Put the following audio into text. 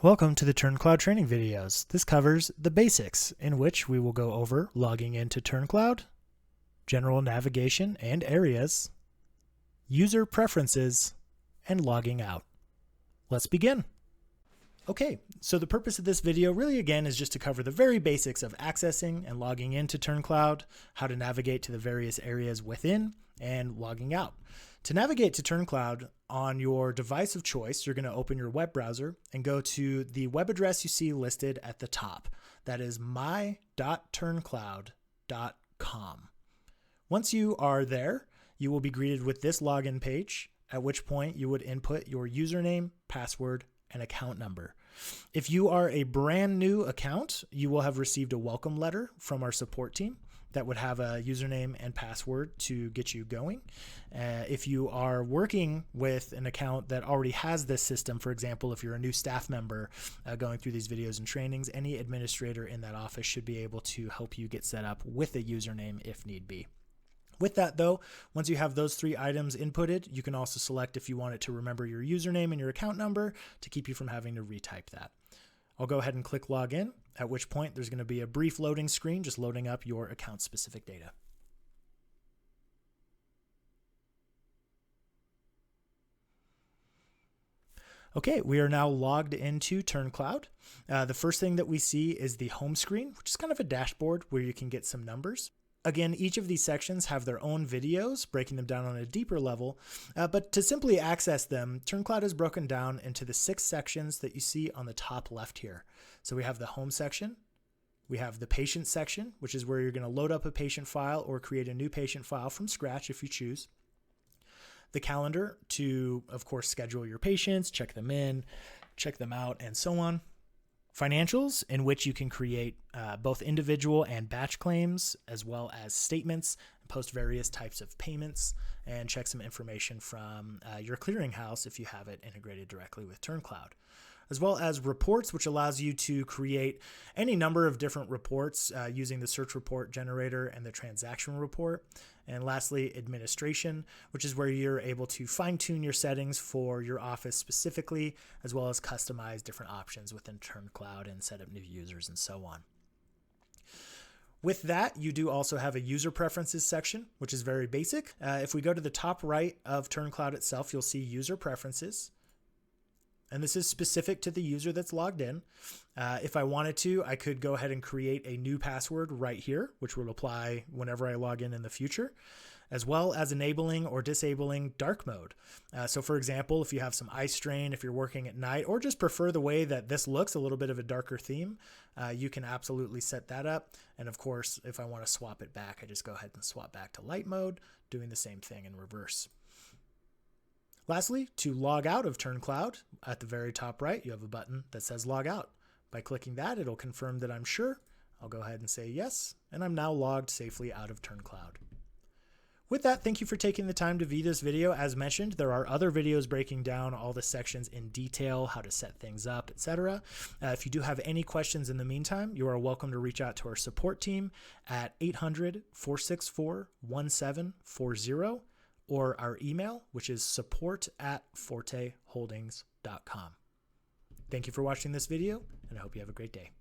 Welcome to the Turncloud training videos. This covers the basics, in which we will go over logging into Turncloud, general navigation and areas, user preferences, and logging out. Let's begin. Okay, so the purpose of this video really again is just to cover the very basics of accessing and logging into Turncloud, how to navigate to the various areas within, and logging out. To navigate to Turncloud on your device of choice, you're going to open your web browser and go to the web address you see listed at the top. That is my.turncloud.com. Once you are there, you will be greeted with this login page, at which point you would input your username, password, and account number. If you are a brand new account, you will have received a welcome letter from our support team that would have a username and password to get you going. If you are working with an account that already has this system, for example, if you're a new staff member going through these videos and trainings, any administrator in that office should be able to help you get set up with a username if need be. With that though, once you have those three items inputted, you can also select if you want it to remember your username and your account number to keep you from having to retype that. I'll go ahead and click login, at which point there's going to be a brief loading screen just loading up your account specific data. Okay, we are now logged into Turncloud. The first thing that we see is the home screen, which is kind of a dashboard where you can get some numbers. Again, each of these sections have their own videos, breaking them down on a deeper level, but to simply access them, Turncloud is broken down into the 6 sections that you see on the top left here. So we have the home section, we have the patient section, which is where you're going to load up a patient file or create a new patient file from scratch if you choose. The calendar to, of course, schedule your patients, check them in, check them out, and so on. Financials, in which you can create both individual and batch claims, as well as statements, and post various types of payments, and check some information from your clearinghouse if you have it integrated directly with Turncloud. As well as reports, which allows you to create any number of different reports using the search report generator and the transaction report. And lastly, administration, which is where you're able to fine-tune your settings for your office specifically, as well as customize different options within Turncloud and set up new users and so on. With that, you do also have a user preferences section, which is very basic. If we go to the top right of Turncloud itself, you'll see user preferences. And this is specific to the user that's logged in. If I wanted to, I could go ahead and create a new password right here, which will apply whenever I log in the future, as well as enabling or disabling dark mode. So for example, if you have some eye strain, if you're working at night, or just prefer the way that this looks, a little bit of a darker theme, you can absolutely set that up. And of course, if I want to swap it back, I just go ahead and swap back to light mode, doing the same thing in reverse. Lastly, to log out of Turncloud, at the very top right, you have a button that says log out. By clicking that, it'll confirm that I'm sure. I'll go ahead and say yes, and I'm now logged safely out of Turncloud. With that, thank you for taking the time to view this video. As mentioned, there are other videos breaking down all the sections in detail, how to set things up, etc. If you do have any questions in the meantime, you are welcome to reach out to our support team at 800-464-1740. or our email, which is support@forteholdings.com. Thank you for watching this video, and I hope you have a great day.